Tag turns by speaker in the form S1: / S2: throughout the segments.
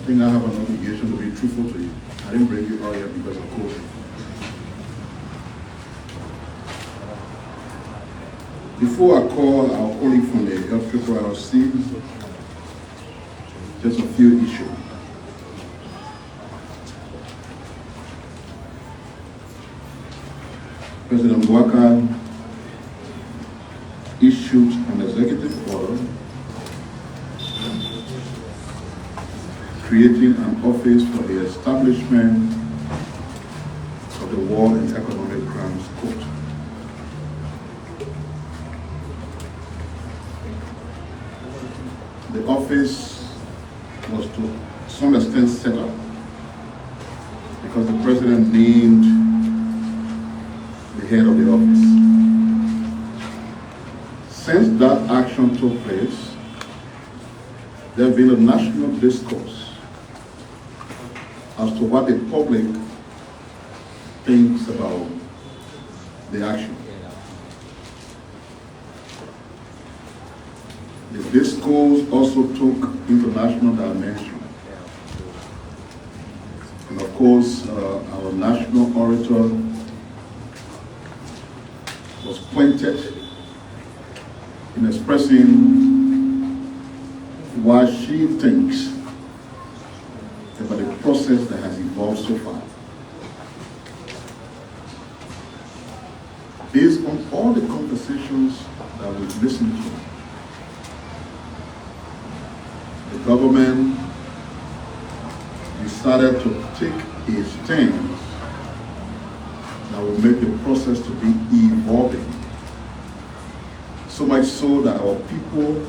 S1: think I have an obligation to be truthful to you. I didn't bring you out here because of COVID. Before I call our colleague from the LRRRC, just a few issues. President Mbaka issued an executive order creating an office for the establishment of the War and Economic Crimes Court. The office was to some extent set up because the president named the head of the office. Since that action took place, there has been a national discourse as to what the public thinks about the action. The discourse also took international dimension. And of course, our national orator was pointed in expressing why she thinks about the process that has evolved so far. Based on all the conversations that we've listened to, the government decided to take a stance that will make the process to be evolving. So much so that our people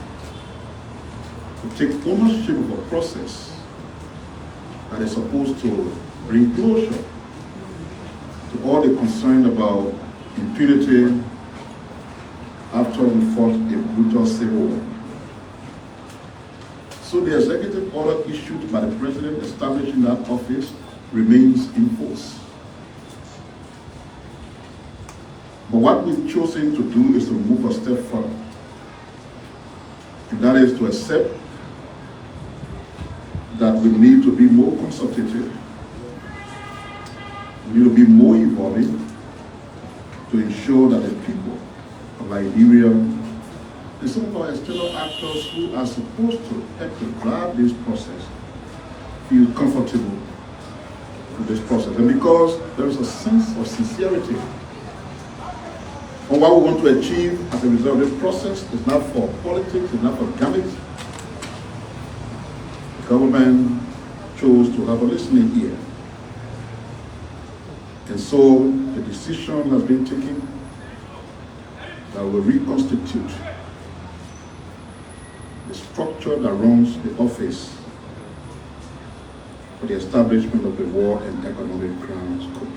S1: will take ownership of a process that is supposed to bring closure to all the concern about impunity after we fought a brutal civil war. So the executive order issued by the president establishing that office remains in force. But what we've chosen to do is to move a step further. And that is to accept that we need to be more consultative, we need to be more evolving to ensure that the people of Liberia and some of our external actors who are supposed to help to drive this process feel comfortable with this process. And because there is a sense of sincerity on what we want to achieve as a result of this process, it's not for politics, it's not for gimmicks. The government chose to have a listening ear. And so the decision has been taken that will reconstitute the structure that runs the office for the establishment of the War and Economic Crimes Court.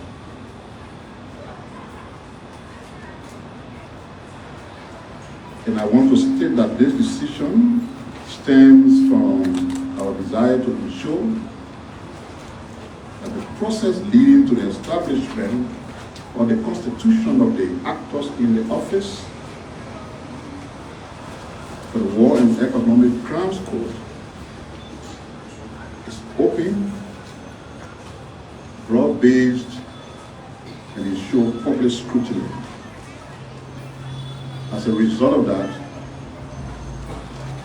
S1: And I want to state that this decision stems from our desire to ensure that the process leading to the establishment or the constitution of the actors in the office for the War and Economic Crimes Court is open, broad-based, and ensure public scrutiny. As a result of that,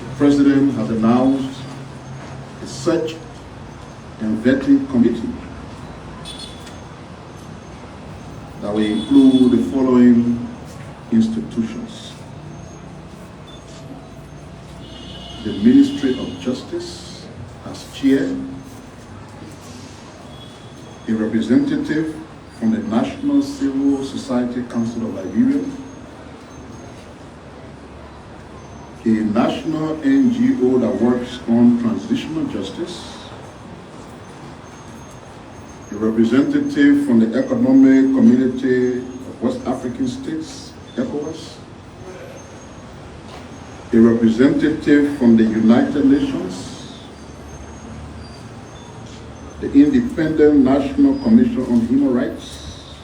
S1: the President has announced a search and vetting committee that will include the following institutions: the Ministry of Justice as chair, a representative from the National Civil Society Council of Liberia, a national NGO that works on transitional justice, a representative from the Economic Community of West African States, ECOWAS, a representative from the United Nations, the Independent National Commission on Human Rights,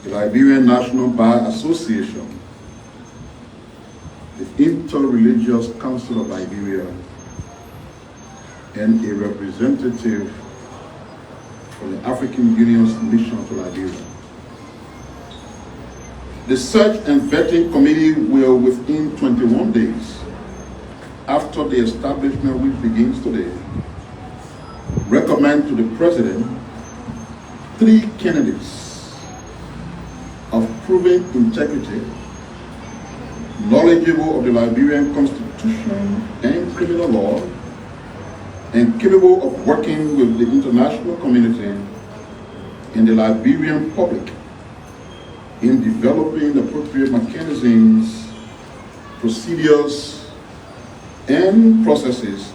S1: the Liberian National Bar Association, the Interreligious Council of Liberia, and a representative from the African Union's mission to Liberia. The Search and Vetting Committee will, within 21 days after the establishment, which begins today, recommend to the President 3 candidates of proven integrity, knowledgeable of the Liberian Constitution and criminal law, and capable of working with the international community and the Liberian public in developing appropriate mechanisms, procedures, and processes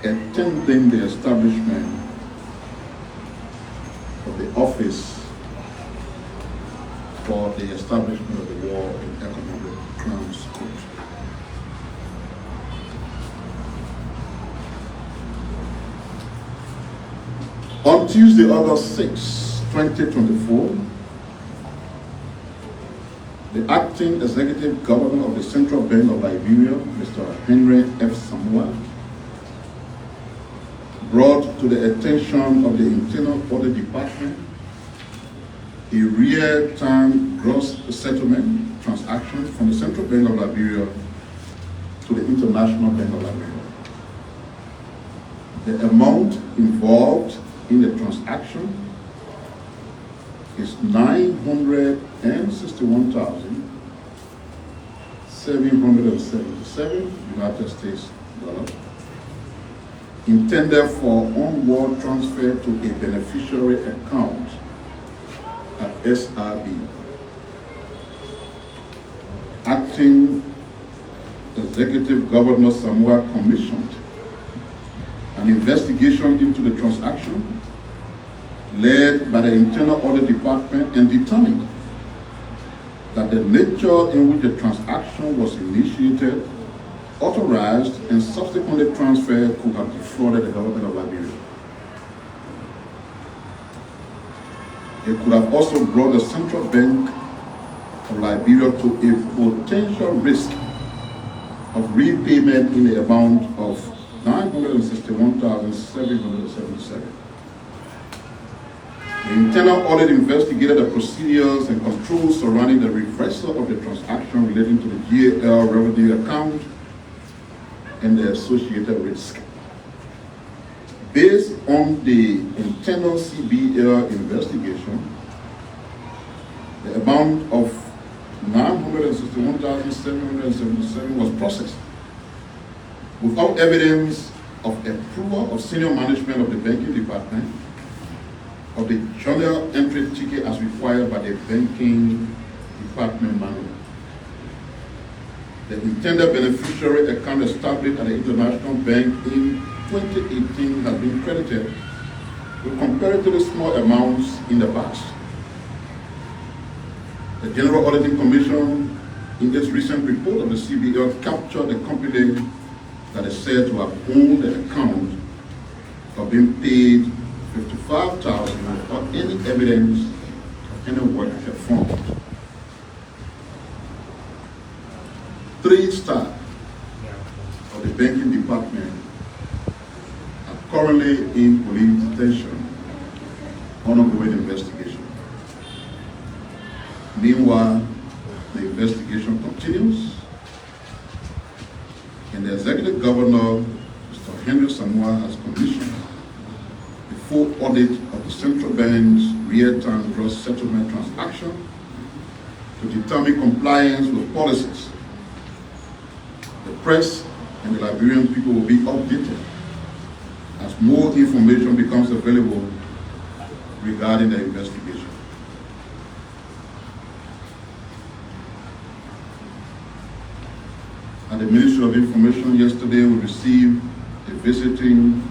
S1: attending the establishment of the Office for the Establishment of the War and Economic Crimes Court. On Tuesday, August 6, 2024, the acting executive governor of the Central Bank of Liberia, Mr. Henry F. Samoa, brought to the attention of the Internal Audit Department a real-time gross settlement transaction from the Central Bank of Liberia to the International Bank of Liberia. The amount involved in the transaction is $961,777 United States dollars, intended for onward transfer to a beneficiary account at SRB. Acting Executive Governor Samoa commissioned an investigation into the transaction led by the Internal Audit Department and determined that the nature in which the transaction was initiated, authorized, and subsequently transferred could have defrauded the government of Liberia. It could have also brought the Central Bank of Liberia to a potential risk of repayment in the amount of $961,777. The internal audit investigated the procedures and controls surrounding the reversal of the transaction relating to the GAL revenue account and the associated risk. Based on the internal CBL investigation, the amount of $961,777 was processed without evidence of approval of senior management of the banking department of the journal entry ticket as required by the banking department manual. The intended beneficiary account established at the International Bank in 2018 has been credited with comparatively small amounts in the past. The General Auditing Commission, in its recent report of the CBL, captured the company that is said to have owned the account of being paid $55,000 without any evidence of any work performed. 3 staff of the banking department are currently in police detention on ongoing investigation. Meanwhile, the investigation continues, and the executive governor, Mr. Henry Samoa, has commissioned a full audit of the Central Bank's real-time gross settlement transaction to determine compliance with policies. The press and the Liberian people will be updated as more information becomes available regarding the investigation. At the Ministry of Information yesterday, we received a visiting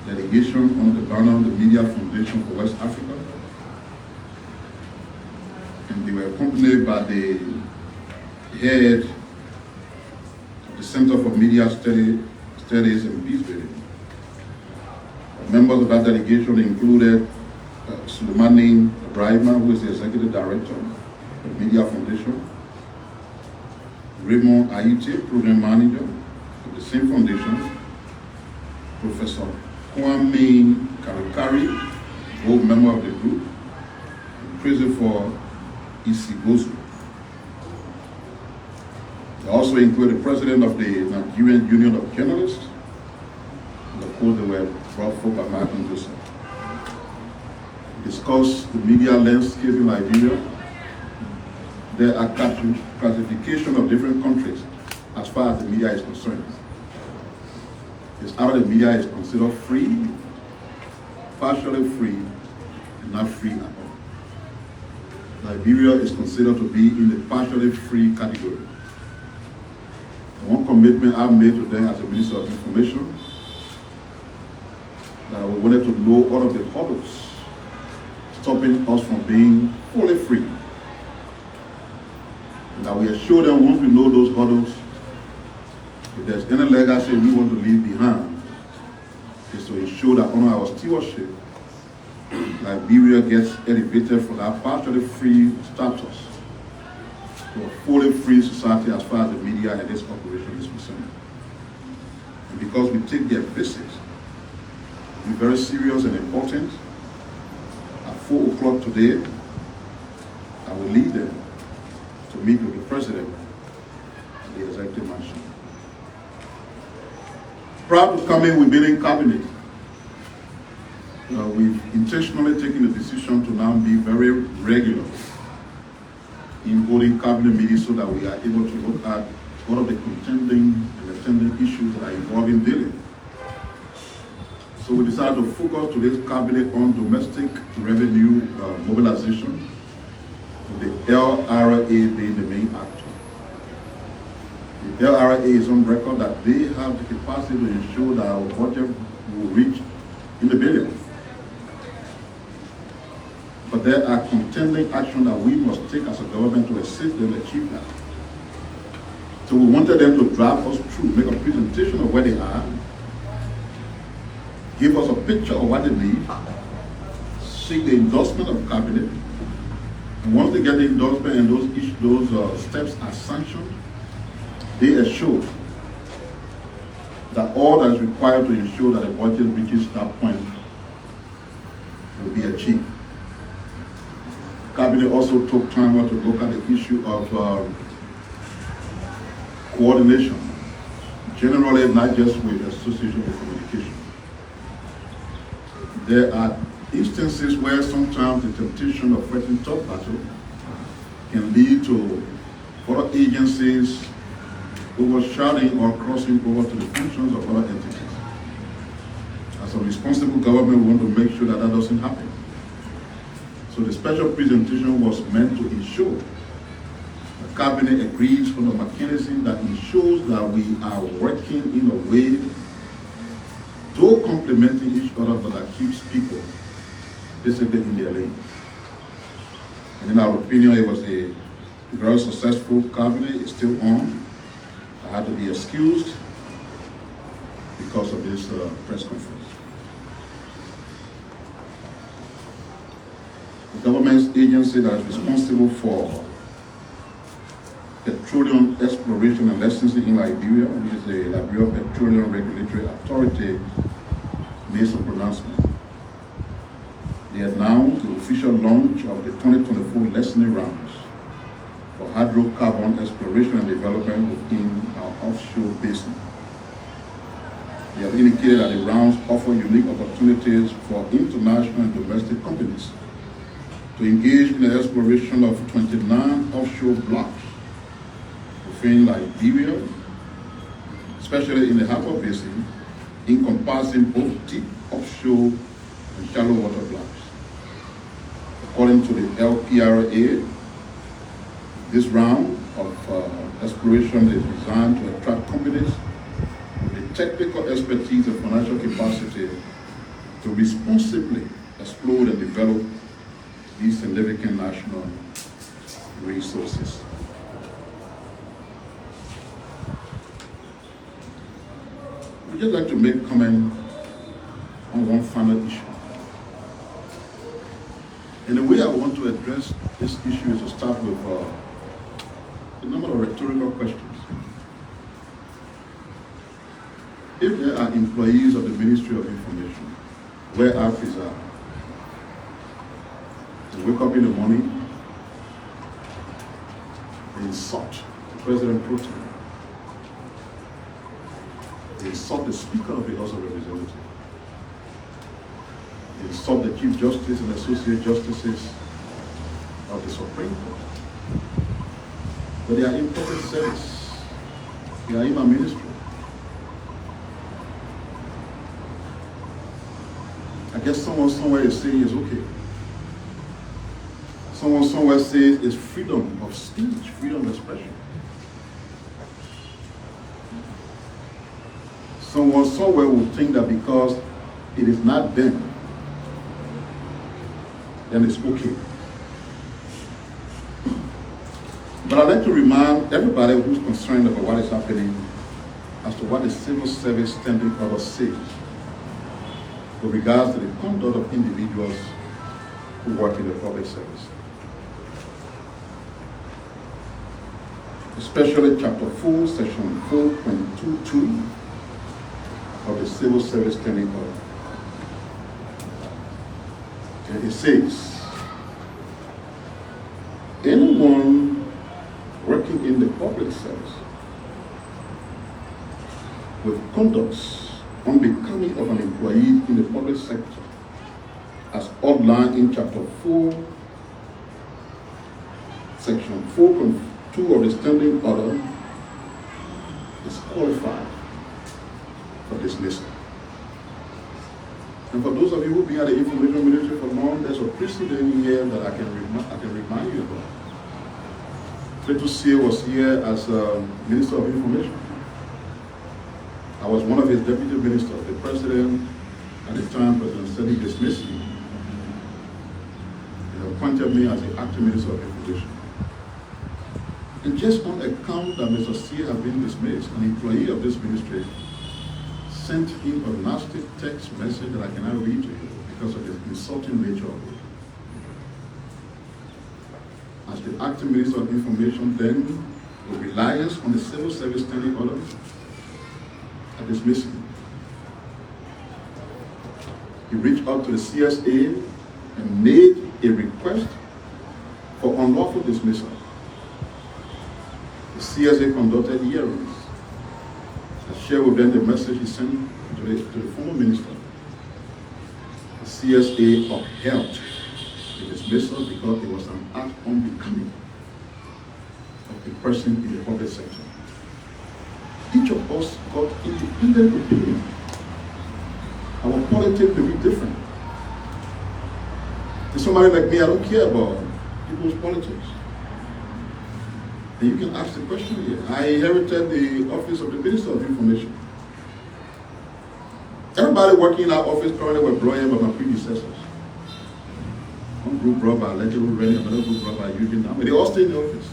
S1: delegation on the banner of the Media Foundation for West Africa. And they were accompanied by the head of the Center for Media Studies and Peace Building. Members of that delegation included Suleimani Ibrahima, who is the Executive Director of the Media Foundation, Raymond Aite, Program Manager of the same foundation, Professor Kwame Karikari, both member of the group, and President for Isigozu. They also include the president of the Nigerian Union of Journalists, and of course they were brought forth by Martin Joseph. Discuss the media landscape in Liberia. There are classification of different countries as far as the media is concerned. It's either the media is considered free, partially free, and not free at all. Liberia is considered to be in the partially free category. And one commitment I've made to them as a Minister of Information, that we wanted to know all of the hurdles stopping us from being fully free. And that we assure them once we know those hurdles, if there's any legacy we want to leave behind, is to ensure that under our stewardship, Liberia gets elevated from that partially free status to a fully free society as far as the media and its operation is concerned. And because we take their visit to be very serious and important, at 4 o'clock today, I will lead them to meet with the President at the Executive Mansion. Proud to come in with building cabinet. We've intentionally taken the decision to now be very regular in holding cabinet meetings so that we are able to look at all of the contending and attending issues that are involving daily. So we decided to focus today's cabinet on domestic revenue mobilization, with the LRRA being the main actor. The LRRA is on record that they have the capacity to ensure that our budget will reach in the billions. But there are contending action that we must take as a government to assist them achieve that. So we wanted them to drive us through, make a presentation of where they are, give us a picture of what they need, seek the endorsement of cabinet, and once they get the endorsement and those steps are sanctioned, they assure that all that is required to ensure that the budget reaches that point will be achieved. Cabinet also took time out to look at the issue of coordination, generally not just with the Association of Communication. There are instances where sometimes the temptation of fighting top battle can lead to other agencies overshadowing or crossing over to the functions of other entities. As a responsible government, we want to make sure that that doesn't happen. So the special presentation was meant to ensure the cabinet agrees on a mechanism that ensures that we are working in a way though complementing each other, but that keeps people basically in their lane. And in our opinion, it was a very successful cabinet. It's still on. I had to be excused because of this press conference. The government's agency that is responsible for petroleum exploration and licensing in Liberia, which is the Liberia Petroleum Regulatory Authority, made some pronouncement. They announced the official launch of the 2024 licensing rounds for hydrocarbon exploration and development within our offshore basin. They have indicated that the rounds offer unique opportunities for international and domestic companies to engage in the exploration of 29 offshore blocks within Liberia, especially in the Harbour Basin, encompassing both deep offshore and shallow water blocks. According to the LRRRC, this round of exploration is designed to attract companies with the technical expertise and financial capacity to responsibly explore and develop these significant national resources. I'd just like to make a comment on one final issue. And the way I want to address this issue is to start with a number of rhetorical questions. If there are employees of the Ministry of Information, where our offices are, they wake up in the morning, they insult the President Pro Tem. They insult the Speaker of the House of Representatives. They insult the Chief Justice and Associate Justices of the Supreme Court. But they are in public service. They are in my ministry. I guess someone somewhere is saying it's okay. Someone somewhere says it's freedom of speech, freedom of expression. Someone somewhere will think that because it is not them, then it's okay. But I'd like to remind everybody who's concerned about what is happening as to what the Civil Service Standing Order says with regards to the conduct of individuals who work in the public service. Especially Chapter 4, Section 4.22 of the Civil Service Standing Order. And it says, anyone working in the public service with conducts unbecoming of an employee in the public sector, as outlined in Chapter 4, Section 4.2 of the Standing Order, is qualified for dismissal. And for those of you who've been at the information ministry for long, there's a precedent here that I can remind you about. Slated was here as Minister of Information. I was one of his deputy ministers. The president, at the time, President Slated, dismissed me. He appointed me as the acting Minister of Information. And just on account that Mr. C had been dismissed, an employee of this ministry sent him a nasty text message that I cannot read to you because of the insulting nature of it. As the acting Minister of Information then, with reliance on the Civil Service Standing Order, I dismissed him. He reached out to the CSA and made a request for unlawful dismissal. The CSA conducted hearings. I shared with them the message he sent to the former minister. The CSA upheld the dismissal because it was an act unbecoming of a person in the public sector. Each of us got independent opinion. Our politics may be different. To somebody like me, I don't care about people's politics. And you can ask the question here. I inherited the office of the Minister of Information. Everybody working in our office currently were brought in by my predecessors. One group brought by Legible Rennie, another group brought by Eugene. But they all stay in the office.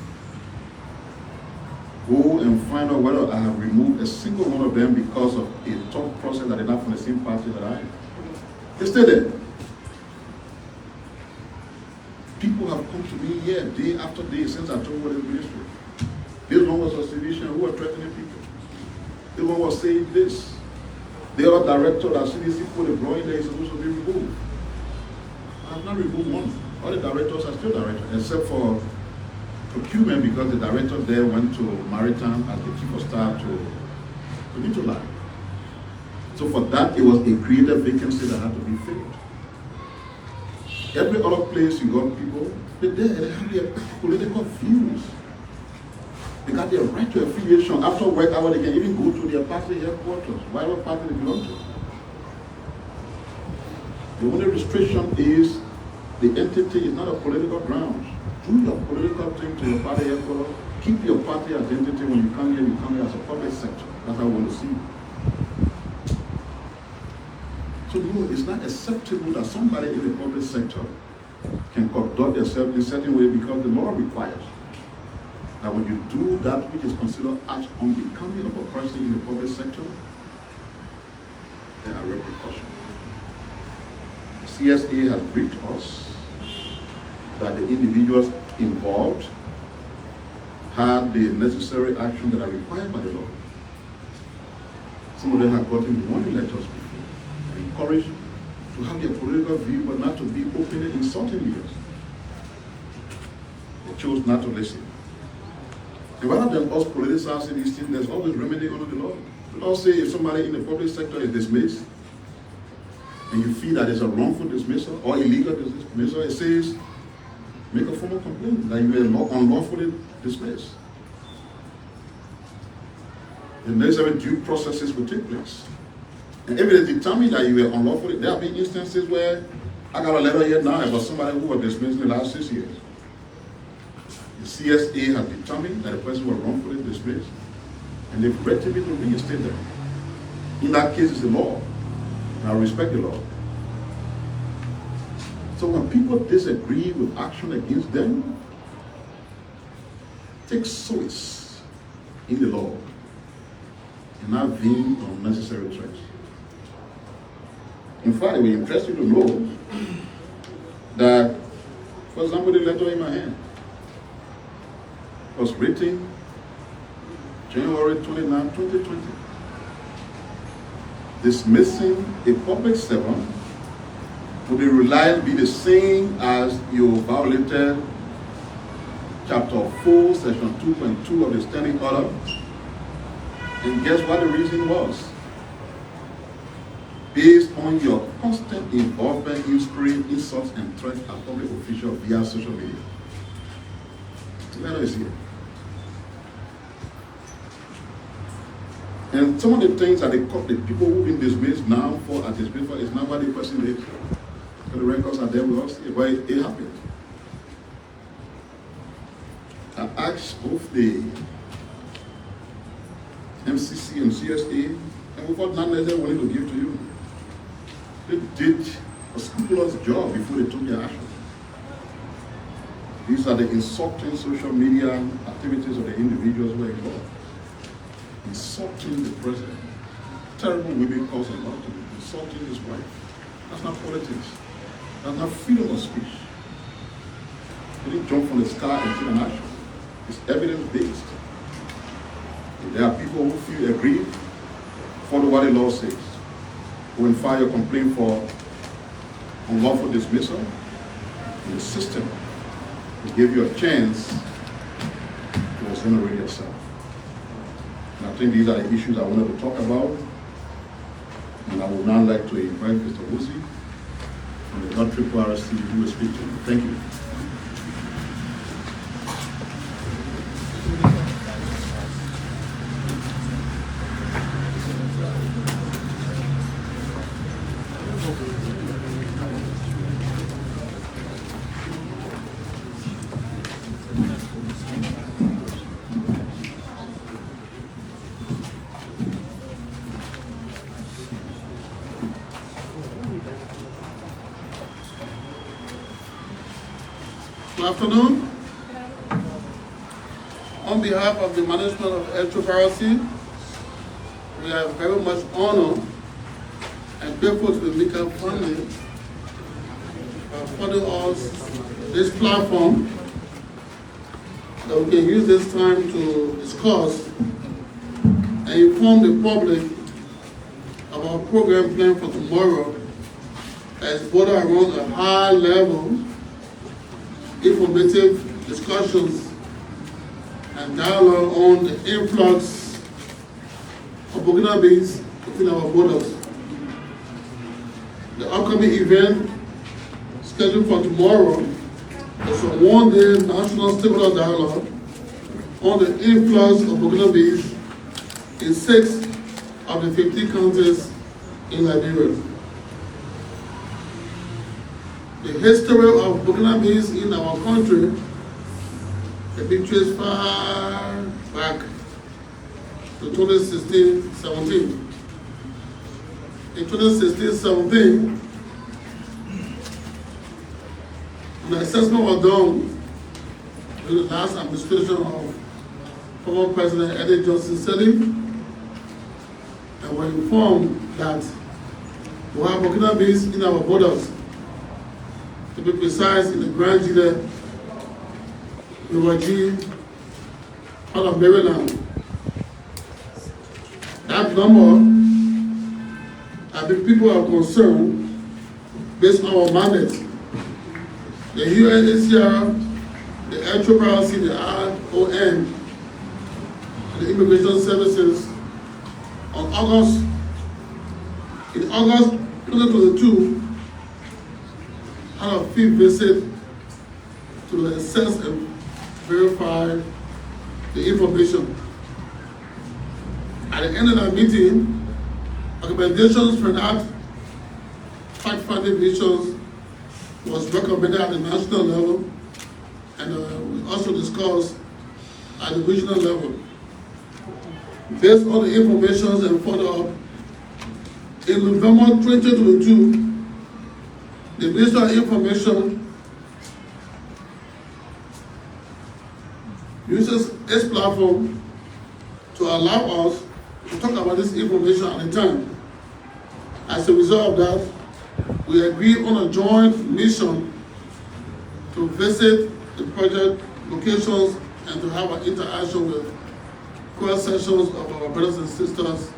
S1: Go and find out whether I have removed a single one of them because of a thought process that is not from the same party that I am. They stay there. People have come to me here day after day since I took over the ministry. This one was a civilian who was threatening people. This one was saying this. The other director that CDC put a drawing there is supposed to be removed. I have not removed one. All the directors are still directors, except for procurement, because the director there went to Maritime as the chief of staff to Nicolai. So for that, it was a created vacancy that had to be filled. Every other place you got people, they have their political views. They got their right to affiliation. After work hour, they can even go to their party headquarters, whatever party they belong to. The only restriction is the entity is not a political ground. Do your political thing to your party headquarters. Keep your party identity. When you come here as a public sector. That's how we want to see you. So no, it's not acceptable that somebody in the public sector can conduct themselves in a certain way because the law requires that when you do that which is considered act unbecoming of a person in the public sector, there are repercussions. The CSA has briefed us that the individuals involved had the necessary action that are required by the law. Some of them have gotten money letters before, encouraged to have their political view, but not to be openly insulting leaders. They chose not to listen. And rather than us politicizing these things, there's always remedy under the law. The law says if somebody in the public sector is dismissed, and you feel that there's a wrongful dismissal or illegal dismissal, it says make a formal complaint that you were unlawfully dismissed. And necessary due processes will take place. And if it is determined that you were unlawfully, there have been instances where I got a letter here now about somebody who was dismissed in the last 6 years. The CSA has determined that the person was wrongfully dismissed, and they've corrected it to reinstate them. In that case, it's the law. And I respect the law. So when people disagree with action against them, take solace in the law and not vain or unnecessary threats. In fact, it will interest you to know that, for example, the letter in my hand was written January 29, 2020, dismissing a public servant would be realized to be the same as you violated Chapter 4, Section 2.2 of the Standing Order. And guess what the reason was? Based on your constant involvement in spreading insults and threats at public officials via social media. The letter is here. And some of the things that the people who've been dismissed now are dismissed for is not what the person did. The records are there with us, but it happened. I asked both the MCC and CSA, and we thought not necessarily willing to give to you. They did a scrupulous job before they took their action. These are the insulting social media activities of the individuals who are involved. Insulting the president. Terrible women calls a lot to him. Insulting his wife. That's not politics. That's not freedom of speech. They didn't jump from the sky and take an action. It's evidence-based. If there are people who feel aggrieved, follow what the law says. Go and file a complaint for unlawful dismissal. And the system will give you a chance to exonerate yourself. And I think these are the issues I wanted to talk about. And I would now like to invite Mr. Worzie from the Partrick Worzie to do a speech to me. Thank you.
S2: Good afternoon. On behalf of the management of LRRRC, we are very much honored and grateful to the MICAT family for affording us this platform that we can use this time to discuss and inform the public about our program plan for tomorrow that is bordered around a high level informative discussions and dialogue on the influx of Burkinabes within our borders. The upcoming event scheduled for tomorrow is a one-day national stakeholder dialogue on the influx of Burkinabes in 6 of the 15 counties in Liberia. The history of Burkinabes in our country can be traced far back to 2016-17. In 2016-17, an assessment was done during the last administration of former President Eddie Johnson Sirleaf, and were informed that we have Burkinabes in our borders. To be precise, in the Grand Gile, Liberia, part of Maryland. That number have been people of concern based on our mandate. The UNHCR, the LRRRC, the RON, and the Immigration Services in August 2022, had a field visit to assess and verify the information. At the end of that meeting, recommendations for that fact-finding missions was recommended at the national level, and we also discussed at the regional level. Based on the information and follow-up, in November 2022, the Ministry of Information uses its platform to allow us to talk about this information at a time. As a result of that, we agreed on a joint mission to visit the project locations and to have an interaction with cross sections of our brothers and sisters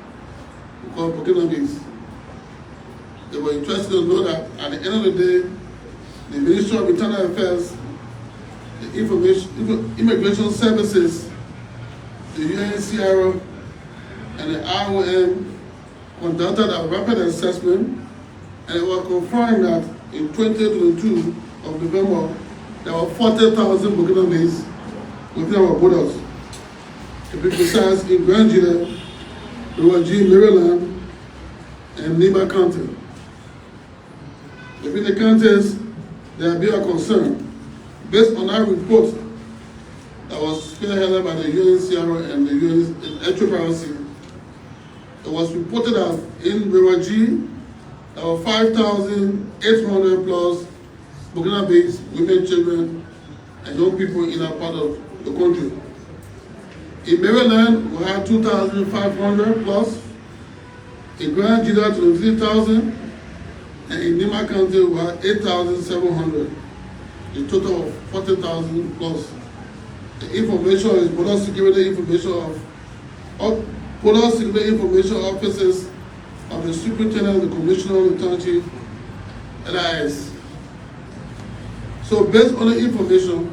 S2: called Burkinabe. They were interested to know that at the end of the day, the Ministry of Internal Affairs, the Immigration Services, the UNHCR, and the ROM conducted a rapid assessment, and it was confirmed that in 2022 of November, there were 40,000 Burkinabes within our borders. To be precise, in Grand Judah, LRRRC, Maryland, and Liberia County. Within the counties, there have been a concern. Based on our report that was spearheaded by the UNHCR and the LRRRC, it was reported that in LRRRC, there were 5,800 plus Burkinabes, women, children, and young people in that part of the country. In Maryland, we had 2,500 plus. In Grand Judah, 23,000. And in Nima County, we had 8,700. A total of 40,000 plus. The information is border security information offices of the Superintendent, the Commissioner, the Town Chief, LRRRC. So based on the information,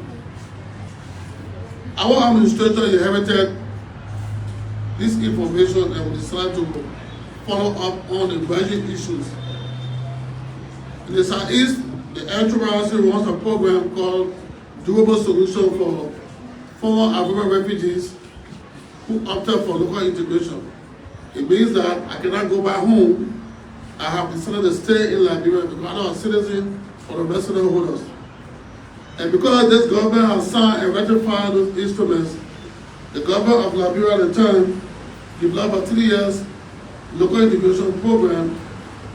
S2: our administration inherited this information and we decided to follow up on the emerging issues. In the Southeast, the LRRRC runs a program called Durable Solution for former African refugees who opted for local integration. It means that I cannot go back home. I have decided to stay in Liberia because I'm a citizen or a resident holders. And because this government has signed and ratified those instruments, the government of Liberia at the time developed a 3 years local integration program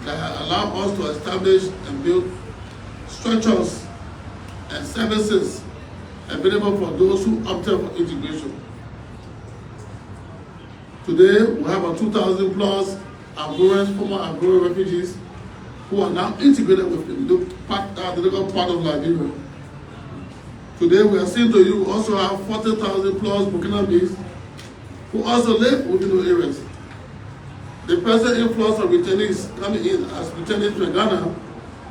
S2: that allowed us to establish and build structures and services available for those who opted for integration. Today, we have about 2,000 plus Ivorians, former Ivorian refugees, who are now integrated with the local part of Liberia. Today, we are saying to you, we also have 40,000 plus Burkinabes who also live within those areas. The present influx of returnees coming in as returnees from Ghana,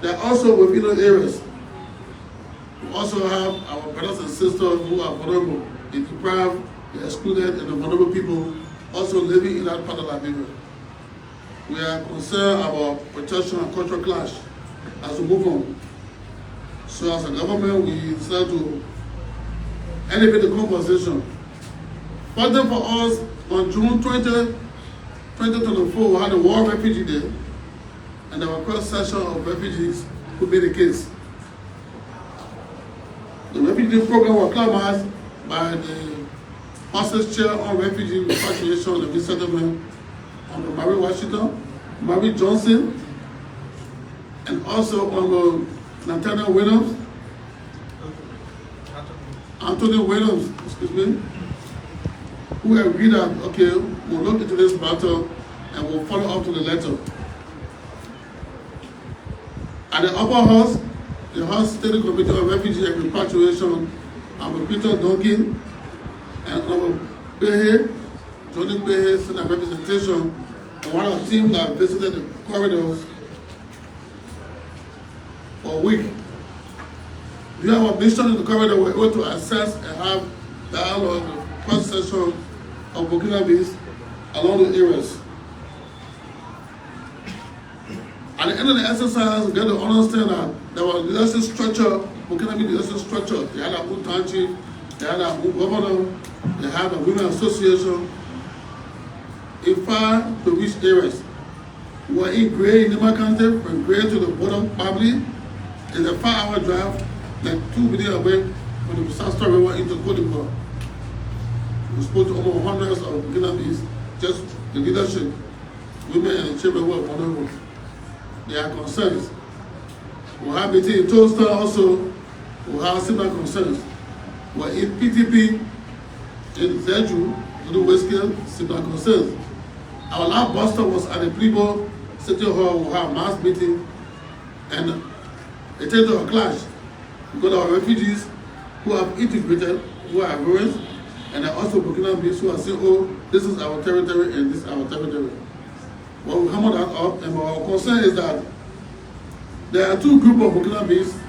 S2: they are also within those areas. We also have our brothers and sisters who are vulnerable, the deprived, the excluded, and the vulnerable people also living in that part of Liberia. We are concerned about protection and cultural clash as we move on. So as a government, we decided to elevate the conversation. Further for us, on June 20, 2024, we had a World Refugee Day, and there were cross-section of refugees who made a case. The refugee program was clamored by the Hostage Chair on Refugee Repatriation and Resettlement on Mary Washington, Mary Johnson, and also on Nathaniel Williams, Anthony Williams, excuse me, who agreed that, okay, we'll look into this matter and we'll follow up to the letter. At the upper house, the House State Committee on Refugee and Repatriation, Peter Duncan and Behe, Johnny Behe, Senate Representation, and one of the team that visited the corridors for a week. During our mission in the corridor, we were able to assess and have dialogue with cross-section of Burkinabe along the areas. At the end of the exercise, we get to understand that there was leadership structure, Burkinabe leadership structure. They had their own town chief, they had their own governor, they had a women association in 5 to reach areas. We were in Gray in Nima County, from Gray to the border probably. It's a 5-hour drive, like 2 minutes away from the Southeastern River into Cote d'Ivoire. We spoke to almost hundreds of Burkinabes, just the leadership, women and children who were vulnerable. They are concerns. We have meeting in Toaster also, we have similar concerns. We're in PTP, in Zeju, to the West Scale, similar concerns. Our last bus stop was at the Plibo City Hall, we have mass meeting, and it turned to a clash because our refugees who have integrated, who are ruins, and are also Burkinabes who are saying, oh, this is our territory and this is our territory. Well, we hammer that up, and our concern is that there are 2 groups of Burkinabes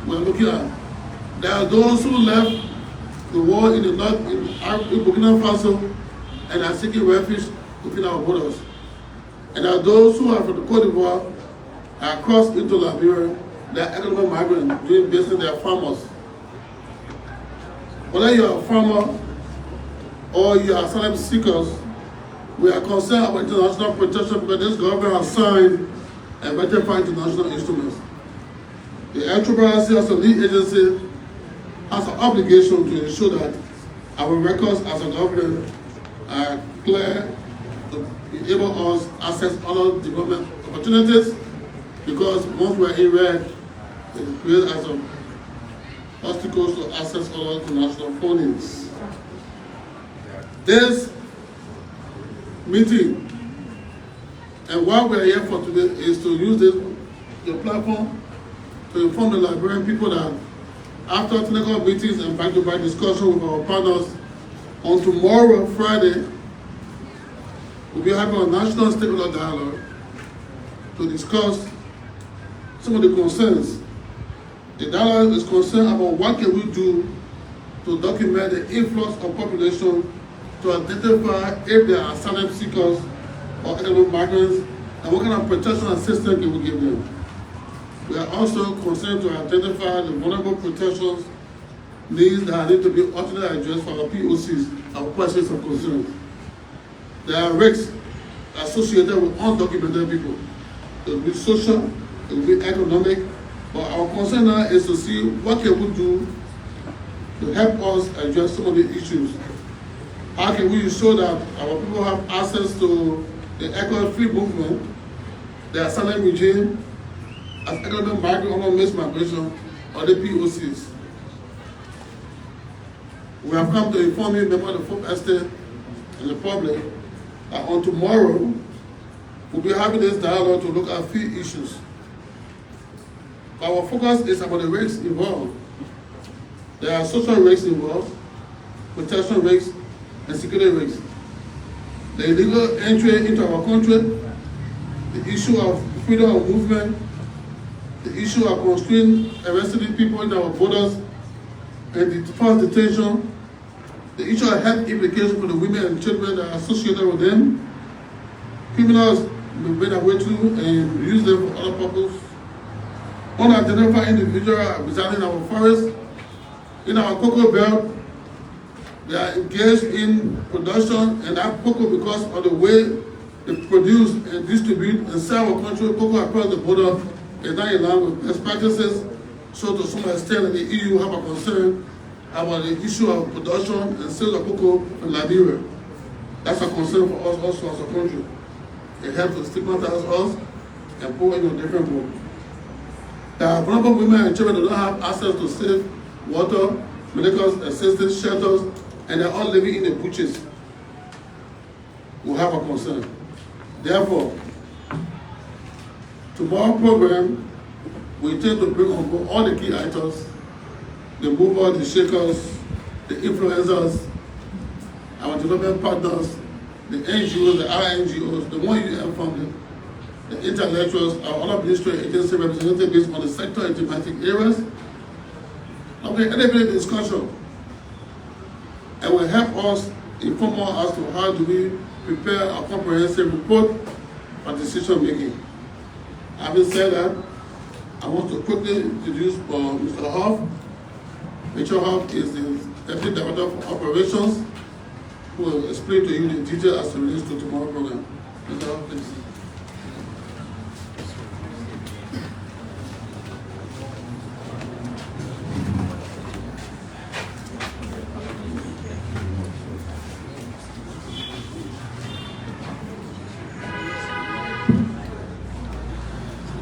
S2: we're looking at. There are those who left the war in the north, in Burkina Faso, and are seeking refuge within our borders. And there are those who are from the Cote d'Ivoire, are crossed into Liberia, they are economic migrants, doing business, they are farmers. Whether you are a farmer or you are asylum seekers, we are concerned about international protection because this government has signed and ratified international instruments. The LRRRC as a lead agency has an obligation to ensure that our records as a government are clear to enable us access other development opportunities, because once we are in red, it creates as some obstacles to access other international fundings. This meeting and what we are here for today is to use the platform to inform the Liberian people that after technical meetings and back-to-back discussion with our partners, on tomorrow, Friday, we'll be having a national stakeholder dialogue to discuss some of the concerns. The dialogue is concerned about what can we do to document the influx of population, to identify if they are asylum seekers or economic migrants, and what kind of protection assistance can we give them. We are also concerned to identify the vulnerable protections needs that need to be ultimately addressed for our POCs, our questions of concern. There are risks associated with undocumented people. It will be social, it will be economic, but our concern now is to see what can we do to help us address some of the issues. How can we ensure that our people have access to the economic-free movement, the asylum regime, as economic migrant or mixed migration, or the POCs. We have come to inform you, members of the Fourth Estate and the public, that on tomorrow, we'll be having this dialogue to look at 3 issues. Our focus is about the risks involved. There are social risks involved, protection risks, and security risks. The illegal entry into our country, the issue of freedom of movement, the issue of constraining arresting people in our borders, and the false detention, the issue of health implications for the women and children that are associated with them. Criminals will bring away to and use them for other purposes. Unidentified individuals residing in our forests, in our cocoa belt. They are engaged in production, and that cocoa, because of the way they produce and distribute and sell our country, cocoa across the border is not in line with best practices. So to some extent, the EU have a concern about the issue of production and sales of cocoa in Liberia. That's a concern for us also as a country. It helps to stigmatize us and put in a different boat. There are vulnerable women and children that don't have access to safe water, medical assistance, shelters, and they're all living in the bushes. We have a concern. Therefore, tomorrow's program, we intend to bring on board all the key actors, the movers, the shakers, the influencers, our development partners, the NGOs, the RNGOs, the one UN funded, the intellectuals, our other ministry agency representatives based on the sector and thematic areas. Okay, elevated discussion. And will help us inform us as to how do we prepare a comprehensive report for decision making. Having said that, I want to quickly introduce Mr. Huff. Mr. Huff is the Deputy Director for Operations, who will explain to you in detail as it relates to tomorrow's program. Mr. Huff, please.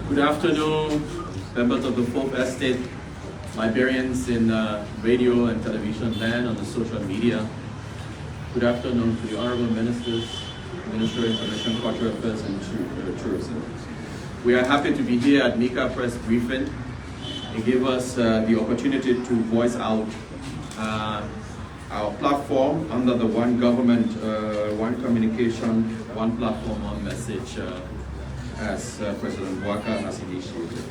S3: Good afternoon, members of the Fourth Estate, Liberians in radio and television land, on the social media. Good afternoon to the Honorable Ministers, Minister of Information, Cultural Affairs and Tourism. We are happy to be here at MICAT Press Briefing. It gave us the opportunity to voice out our platform under the One Government, One Communication, One Platform, One Message as President Waka has initiated.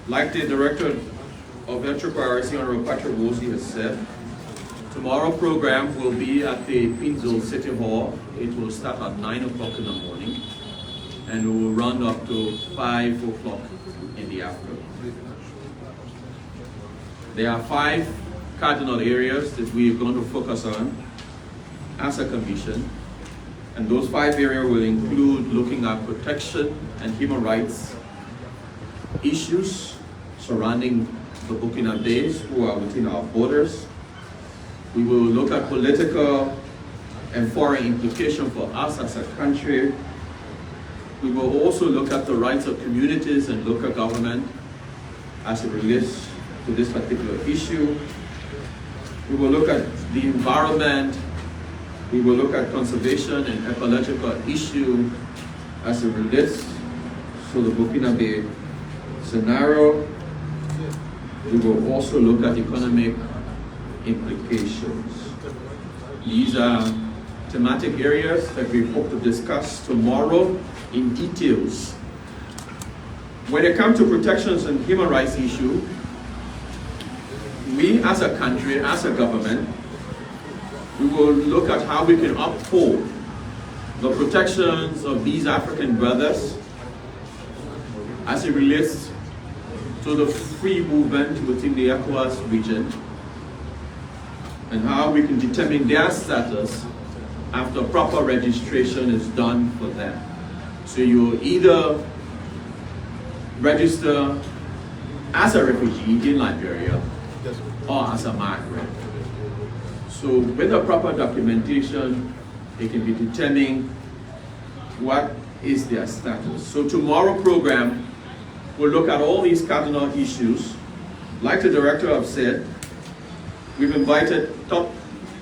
S3: Like the Director of LRRRC, Honorable Partrick Worzie, has said, tomorrow's program will be at the Pinzo City Hall. It will start at 9 o'clock in the morning and it will run up to 5 o'clock in the afternoon. There are 5 cardinal areas that we're going to focus on as a commission. And those 5 areas will include looking at protection and human rights issues surrounding the Burkinabes who are within our borders. We will look at political and foreign implications for us as a country. We will also look at the rights of communities and local government as it relates to this particular issue. We will look at the environment. We will look at conservation and ecological issue as it relates to the Burkinabe scenario. We will also look at economic implications. These are thematic areas that we hope to discuss tomorrow in details. When it comes to protections and human rights issue, we as a country, as a government, we will look at how we can uphold the protections of these African brothers as it relates to the free movement within the ECOWAS region and how we can determine their status after proper registration is done for them. So you either register as a refugee in Liberia or as a migrant. So with the proper documentation, it can be determined what is their status. So tomorrow's program will look at all these cardinal issues. Like the director have said, we've invited top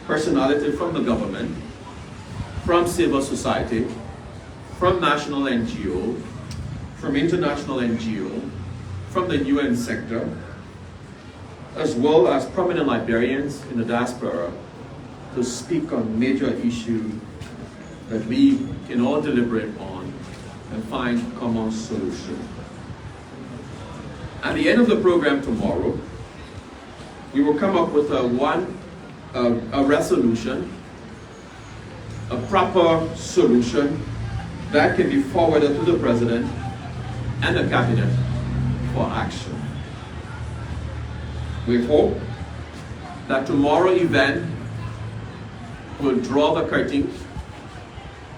S3: personalities from the government, from civil society, from national NGO, from international NGO, from the UN sector, as well as prominent Liberians in the diaspora to speak on major issues that we can all deliberate on and find common solution. At the end of the program tomorrow, we will come up with a resolution, a proper solution that can be forwarded to the President and the Cabinet for action. We hope that tomorrow's event will draw the curtain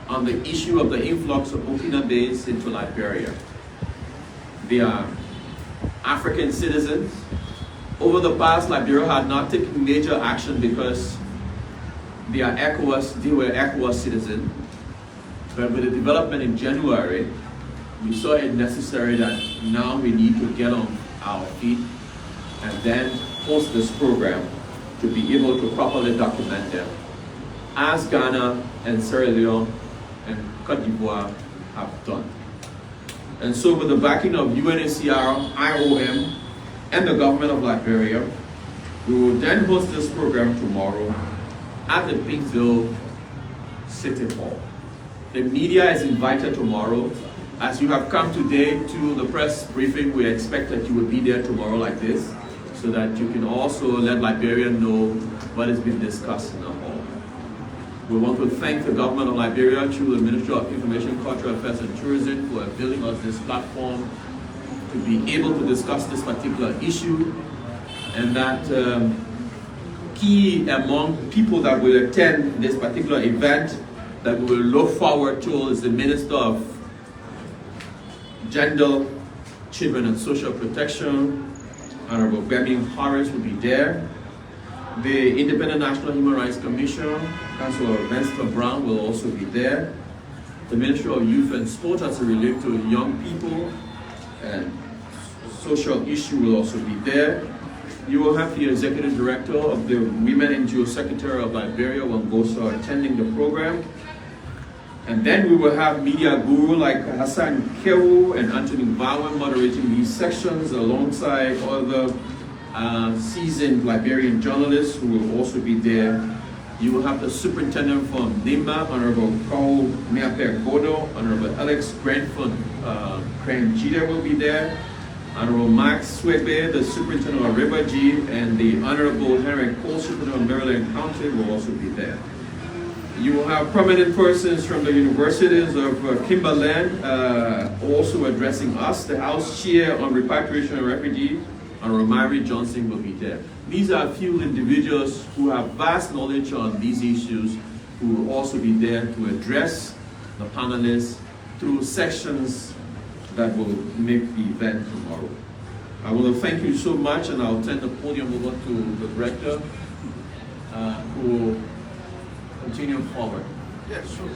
S3: on the issue of the influx of Burkinabes into Liberia. They are African citizens. Over the past, Liberia had not taken major action because they were ECOWAS citizens. But with the development in January, we saw it necessary that now we need to get on our feet and then host this program to be able to properly document them, as Ghana and Sierra Leone and Cote d'Ivoire have done. And so with the backing of UNHCR, IOM, and the government of Liberia, we will then host this program tomorrow at the Pinkville City Hall. The media is invited tomorrow. As you have come today to the press briefing, we expect that you will be there tomorrow like this, so that you can also let Liberia know what has been discussed in the hall. We want to thank the government of Liberia through the Ministry of Information, Cultural Affairs and Tourism for availing us this platform to be able to discuss this particular issue, and that key among people that will attend this particular event that we will look forward to is the Minister of Gender, Children and Social Protection, Honorable Birmingham Horace will be there. The Independent National Human Rights Commission, Councilor Mr. Brown will also be there. The Ministry of Youth and Sport as it relates to young people and social issue will also be there. You will have the Executive Director of the Women NGO Secretary of Liberia, Wangosa, attending the program. And then we will have media guru like Hassan Kewu and Anthony Bowen moderating these sections alongside other seasoned Liberian journalists who will also be there. You will have the Superintendent from NIMA, Honorable Carl Meaper Godo, Honorable Alex Grant from Kranjida will be there. Honorable Max Swebe, the Superintendent of River G, and the Honorable Henry Cole, Superintendent of Maryland County will also be there. You will have prominent persons from the universities of Kimberland also addressing us. The House Chair on Repatriation and Refugees, Honorable Mary Johnson, will be there. These are a few individuals who have vast knowledge on these issues who will also be there to address the panelists through sections that will make the event tomorrow. I want to thank you so much, and I'll turn the podium over to the director who will continue forward.
S2: Yes, sure.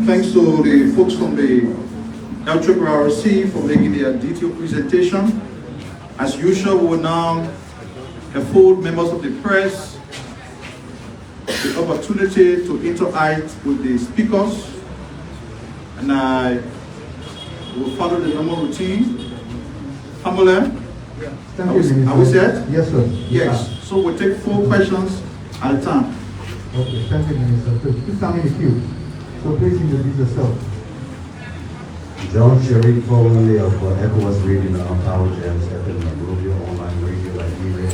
S1: Thanks to the folks from the LRRRC for making their detailed presentation. As usual, we will now afford members of the press the opportunity to interact with the speakers, and I will follow the normal routine. Pamela?
S4: Thank you, Minister.
S1: Are we set?
S4: Yes, sir.
S1: Yes. So we'll take 4 questions at a time.
S4: Okay, thank you, Minister. So please stand in the queue. So please introduce yourself.
S5: John Sherry, formerly of ECOWAS Radio, now Power Jam, Stephen Monrovia, online radio, Liberia,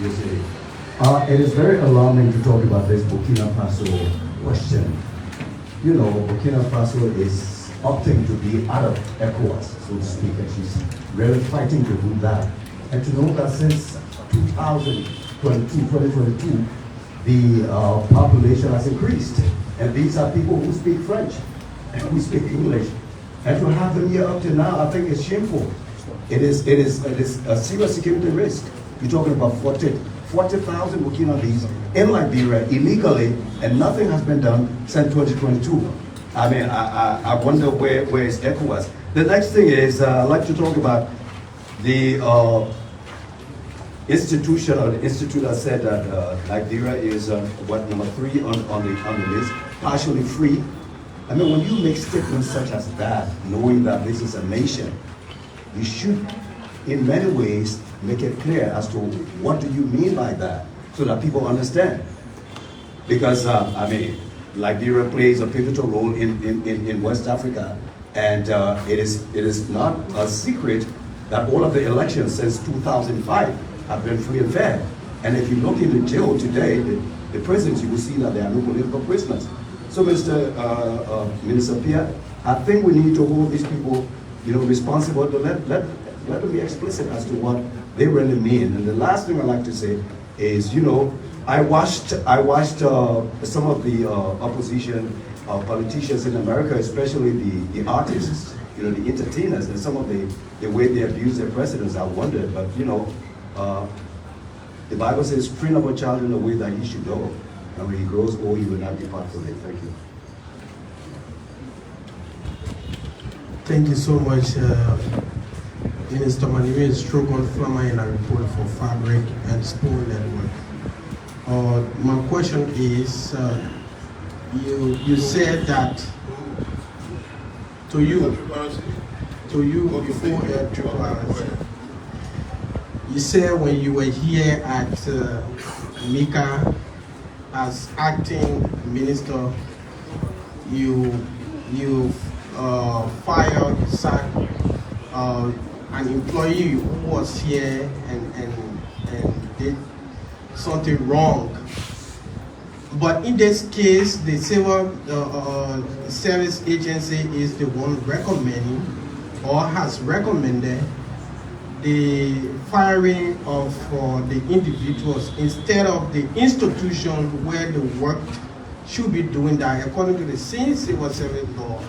S5: USA. It is very alarming to talk about this Burkina Faso question. You know, Burkina Faso is opting to be out of ECOWAS, so to speak, and she's really fighting to do that. And to know that since 2022, the population has increased. And these are people who speak French and who speak English. And to have them here up to now, I think it's shameful. It is a serious security risk. You're talking about 40,000 Burkinabes in Liberia illegally, and nothing has been done since 2022. I mean, I wonder where is ECOWAS. The next thing is, I'd like to talk about the institution or the institute that said that Liberia is number 3 on the list, partially free. I mean, when you make statements such as that, knowing that this is a nation, you should, in many ways, make it clear as to what do you mean by that, so that people understand. Because I mean, Liberia plays a pivotal role in West Africa, and it is not a secret that all of the elections since 2005 have been free and fair. And if you look in the jail today, the prisons, you will see that there are no political prisoners. So, Minister Pierre, I think we need to hold these people, responsible to let them be explicit as to what they really mean. And the last thing I'd like to say is, I watched some of the opposition politicians in America, especially the artists, the entertainers, and some of the way they abuse their presidents. I wondered, but the Bible says, train up a child in the way that he should go, and when he grows old, he will not depart from it. Thank you.
S6: Thank you so much, Minister. My name is Strogon Flammer, and I report for Fabric and Spoon Network. My question is, you said that to you before LRRC, You said when you were here at MICAT as acting minister, you fired, sacked an employee who was here and did something wrong. But in this case, the civil service agency is the one recommending or has recommended the firing of the individuals instead of the institution where the work should be doing that, according to the same civil service law,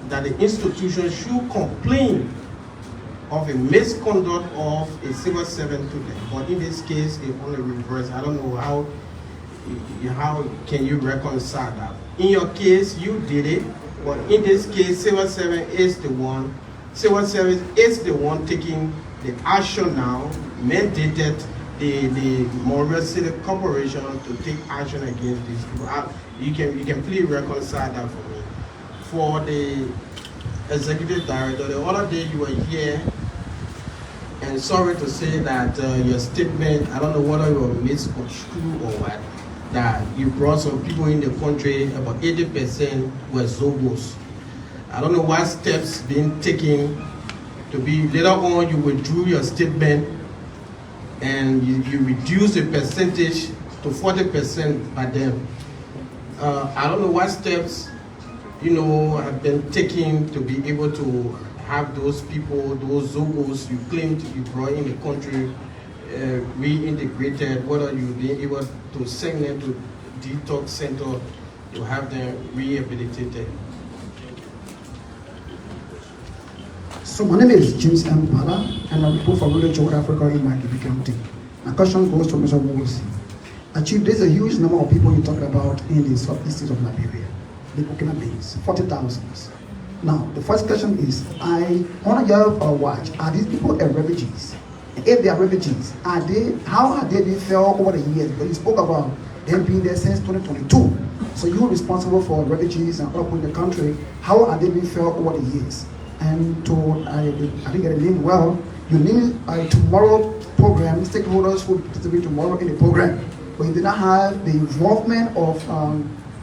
S6: that the institution should complain of a misconduct of a civil servant to them. But in this case, it only reversed. I don't know how can you reconcile that. In your case, you did it, but in this case, civil service is the one taking the action now, mandated the Montreal City Corporation to take action against these people. You can please reconcile that for me. For the executive director, the other day you were here, and sorry to say that your statement, I don't know whether you were misconstrued or what, that you brought some people in the country, about 80% were Zogos. I don't know what steps being taken to be, later on you withdrew your statement and you reduced the percentage to 40% by them. I don't know what steps, have been taken to be able to have those people, those Zogos you claimed you brought in the country, reintegrated, whether you've been able to send them to detox center to have them rehabilitated.
S7: So my name is James M. Bala, and I report for Rural Africa in MICAT County. My question goes to Mr. Worzie. Chief, there's a huge number of people you talked about in the southeastern of Liberia, the Burkinabe, 40,000. Now, the first question is, I want to have a watch. Are these people refugees? And if they are refugees, how are they been felt over the years? Because you spoke about them being there since 2022. So you're responsible for refugees and up in the country. How are they being felt over the years? And I didn't get a name well. You name tomorrow program, stakeholders will participate tomorrow in the program. But you did not have the involvement of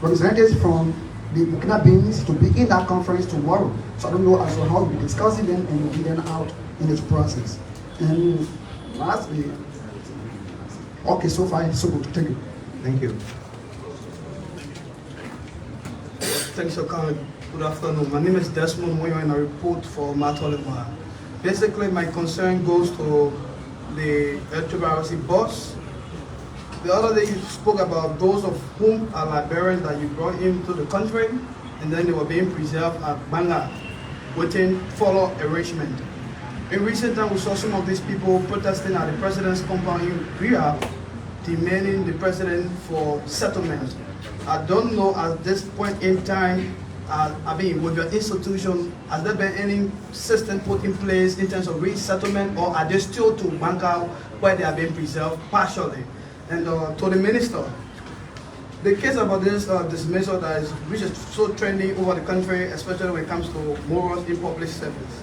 S7: representatives from the Burkinabe to be in that conference tomorrow. So I don't know as to how you'll be discussing them and you'll be then out in this process. And lastly, okay, so far, so good. Thank you.
S6: Thank you.
S8: Thanks for coming. Good afternoon. My name is Desmond Moyo and I report for Matt Oliver. Basically, my concern goes to the LRRC boss. The other day you spoke about those of whom are Liberians that you brought into the country and then they were being preserved at Banga waiting follow arrangement. In recent times, we saw some of these people protesting at the president's compound in Liberia, demanding the president for settlement. I don't know at this point in time, with your institution, has there been any system put in place in terms of resettlement, or are they still to Banga where they are being preserved partially? And to the minister, the case about this dismissal which is so trending over the country, especially when it comes to morals in public service.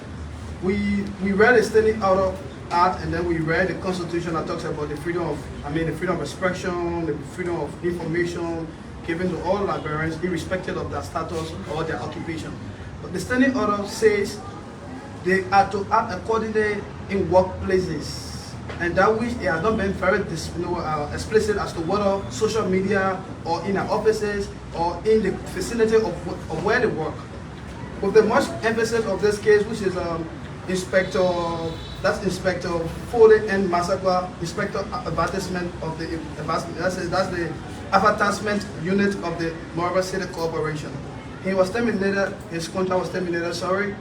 S8: We read a standing order act, and then we read the Constitution that talks about the freedom of expression, the freedom of information given to all Liberians, irrespective of their status or their occupation. But the standing order says they are to act accordingly in workplaces, and that which they have not been very explicit as to whether social media or in our offices or in the vicinity of where they work. With the much emphasis of this case, which is Inspector Foley and Massacre, Inspector Advertisement of the that's the advertisement unit of the Montreal City Corporation. He was terminated, his contract was terminated,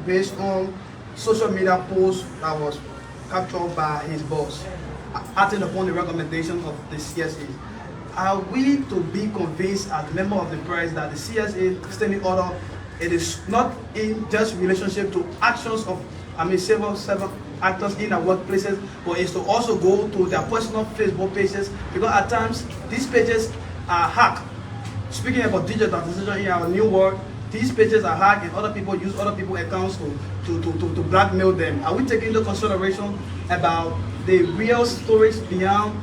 S8: based on social media posts that was captured by his boss, acting upon the recommendation of the CSA. Are we to be convinced as a member of the press that the CSA standing order, it is not in just relationship to actions of several actors in our workplaces, but is to also go to their personal Facebook pages, because at times these pages are hacked. Speaking about digital transition in our new world, these pages are hacked and other people use other people's accounts to blackmail them. Are we taking into consideration about the real stories behind,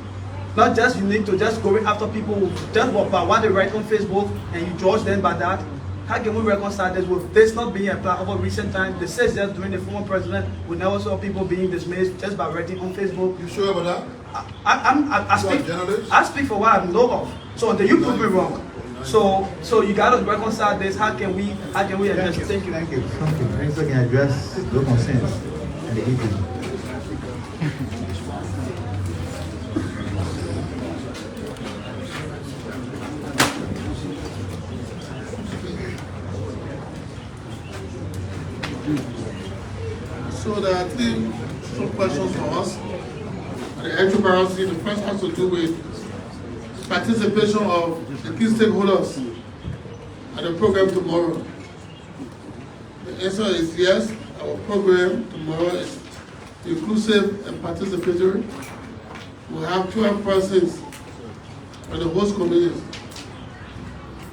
S8: not just unique to just going after people just by what they write on Facebook and you judge them by that. How can we reconcile this with this not being applied over recent times? The 6 years during the former president, we never saw people being dismissed just by writing on Facebook.
S2: You sure about that?
S8: I speak for what I know of. So until you prove me wrong. So you gotta reconcile this. How can we address it? Thank you.
S4: Thank you. Something so can address the concerns and the issue.
S2: So there are 3 short questions for us. The LRRRC, the first has to do with participation of the key stakeholders at the program tomorrow. The answer is yes. Our program tomorrow is inclusive and participatory. We'll have 12 persons from the host communities.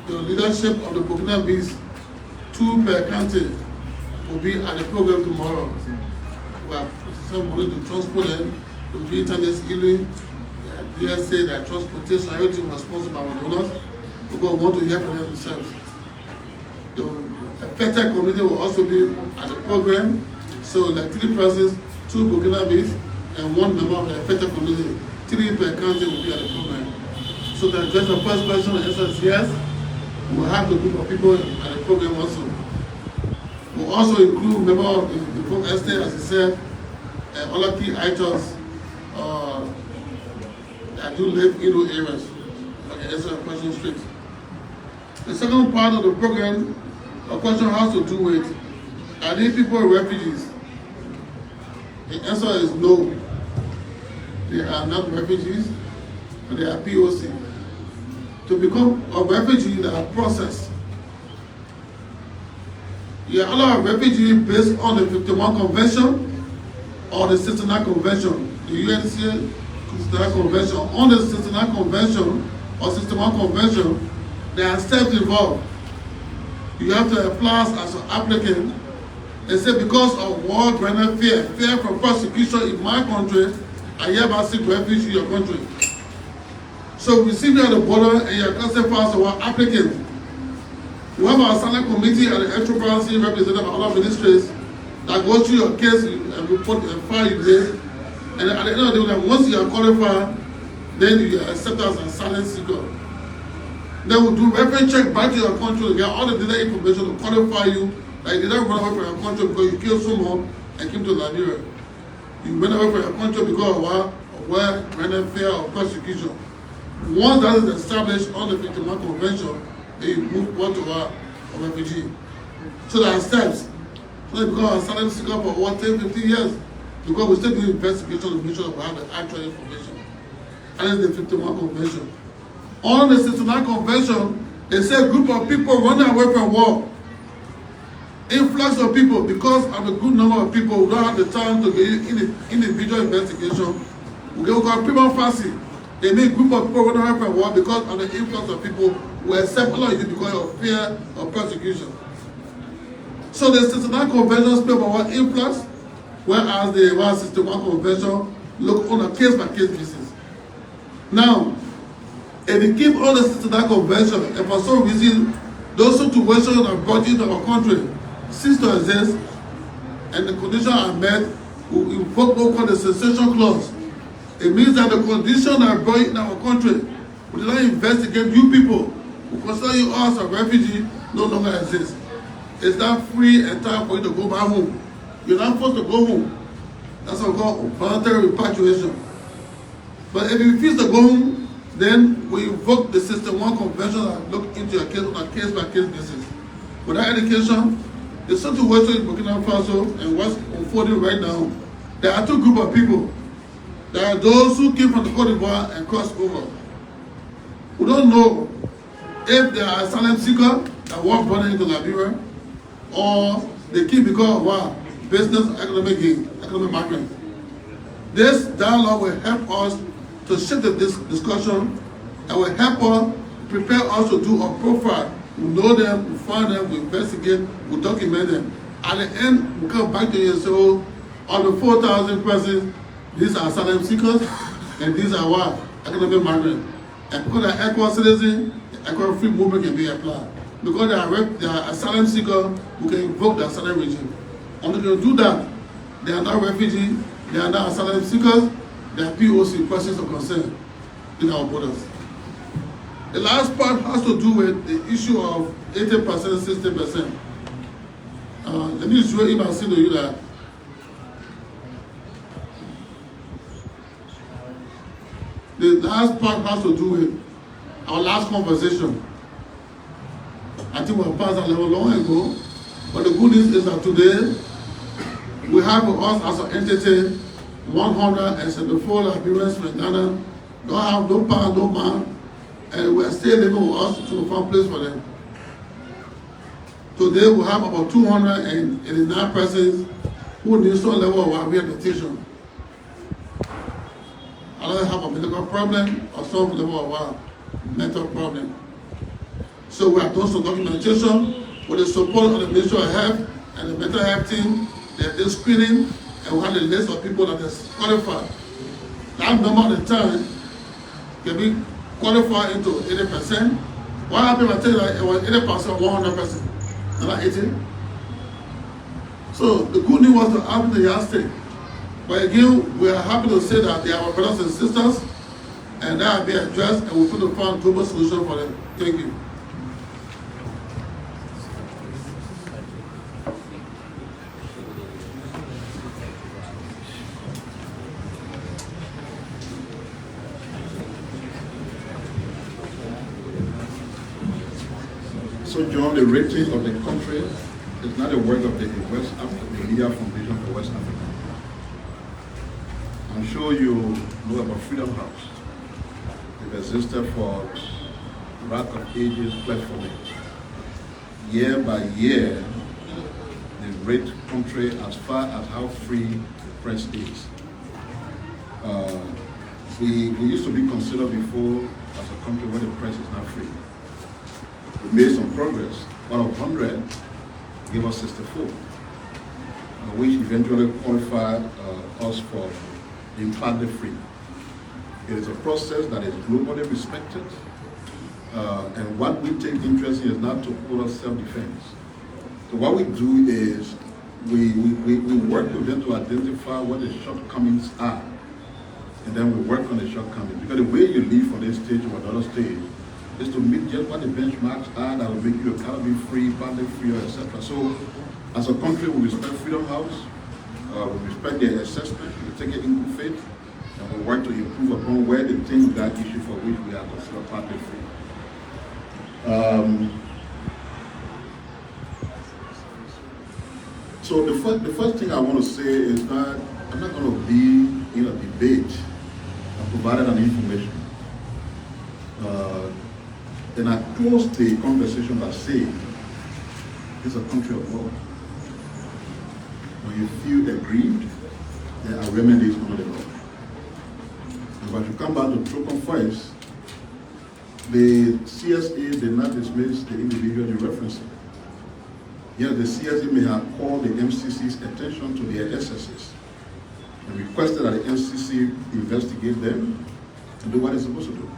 S2: The leadership of the Burkinabe, 2 per country, will be at the program tomorrow. We have somebody to transport them, to be internet healing, the DSA, their transportation, everything was sponsored by our donors, because we want to hear from them themselves. The affected community will also be at the program, so like 3 persons, 2 Burkinabes, and 1 member of the affected community, 3 per country will be at the program. So to address the first question, the answer is yes. We'll have the group of people at the program also. We'll also include members of the folk estate, as I said, and other key items that do live in those areas. I can answer the question straight. The second part of the program, the question has to do with, are these people refugees? The answer is no. They are not refugees, but they are POC. To become a refugee, they are processed. You are all a refugee based on the 51 Convention or the 69 Convention. The UNHCR 69 Convention. On the 69 Convention or 61 Convention, there are steps involved. You have to apply as an applicant and say, because of war, greater fear from persecution in my country, I hereby seek refuge in your country. So we see you at the border and you are classified as an applicant. We have our silent committee at the LRRRC represented by other ministries that goes through your case and report and file you there. And at the end of the day, once you are qualified, then you are accepted as a silent seeker. Then we'll do reference check back to your country to get all the data information to qualify you that you did not run away from your country because you killed someone and came to Liberia. You went away from your country because of war, greater fear, or persecution. Once that is established on the 51 Convention, they move on to our refugee. So there are steps. So they become a asylum seeker for over 10, 15 years because we still do investigation to make sure that we have the actual information. And it's the 51 Convention. On the 69 Convention, they say a group of people running away from war. Influx of people, because of a good number of people who don't have the time to get individual investigation, we get called prima facie. They make a group of people running away from war because of the influx of people who accept all of you because of fear of persecution. So the 69 Convention speak about influx, whereas the 161 Convention look on a case-by-case basis. Now, if you keep all the 69 Convention, and for some reason, those situations that are brought into our country cease to exist, and the conditions are met, we invoke what we call the cessation clause. It means that the conditions that are brought in our country, we do not investigate you people who consider you as a refugee, no longer exist. It's not free and time for you to go back home. You're not supposed to go home. That's what we call voluntary repatriation. But if you refuse to go home, then we invoke the 61 Convention that look into your case on a case-by-case basis. Without education, the situation in Burkina Faso and what's unfolding right now, there are 2 groups of people. There are those who came from the Côte d'Ivoire and crossed over. We don't know if they are asylum seekers that were brought into Liberia, or they came because of what? Business, economic gain, economic migrant. This dialogue will help us to shift this discussion and will help us prepare us to do a profile. We know them, we find them, we investigate, we document them. At the end, we come back to you and say, oh, of the 4,000 persons, These are asylum seekers, and these are what? Economic migrants. And because they are equal citizens, the equal free movement can be applied. Because they are asylum seekers, we can invoke the asylum regime. Only they do that, they are not refugees, they are not asylum seekers, they are POC, persons of concern, in our borders. The last part has to do with the issue of 80%, 60%. Let me show you, say to you that the last part has to do with our last conversation. I think we have passed that level long ago, but the good news is that today we have with us as an entity 174 Liberians from Ghana, don't have no power, no man, and we are still living with us to find a place for them. Today we have about 289 persons who need some level of rehabilitation. Either have a medical problem or some level of mental problem. So we have done some documentation with the support of the Ministry of Health and the mental health team. They did screening and we have a list of people that is qualified. That number at the time can be qualified into 80%. What happened if I tell you that it was 80% or 100%? Not 80. So the good news was to happen the yardstick. But again, we are happy to say that they are our brothers and sisters, and that will be addressed, and we'll put a find global solution for them. Thank you.
S1: So, John, the rating of the country is not a work of the West Africa, the Media Foundation for West Africa. I'm sure you know about Freedom House. They've existed for rack of ages platforming. Year by year, they rate country as far as how free the press is. We used to be considered before as a country where the press is not free. We made some progress. Out of 100, gave us 64, which eventually qualified us for being partly free. It is a process that is globally respected, and what we take interest in is not to hold us self-defense. So what we do is we work with them to identify what the shortcomings are, and then we work on the shortcomings. Because the way you leave from this stage to another stage is to meet just what the benchmarks are that will make you economically free, partly free, etc. So as a country, we respect Freedom House, we respect their assessment, we take it in good faith, and we work to improve upon where the things that issue for which we are considered partly free. So the first thing I want to say is that I'm not going to be in a debate. I provided an information. Then I close the conversation by saying, it's a country of law. When you feel aggrieved, there are remedies under the law. And when you come back to true confess, the CSA did not dismiss the individual you're referencing. Yet the CSA may have called the MCC's attention to their excesses and requested that the MCC investigate them and do what it's supposed to do.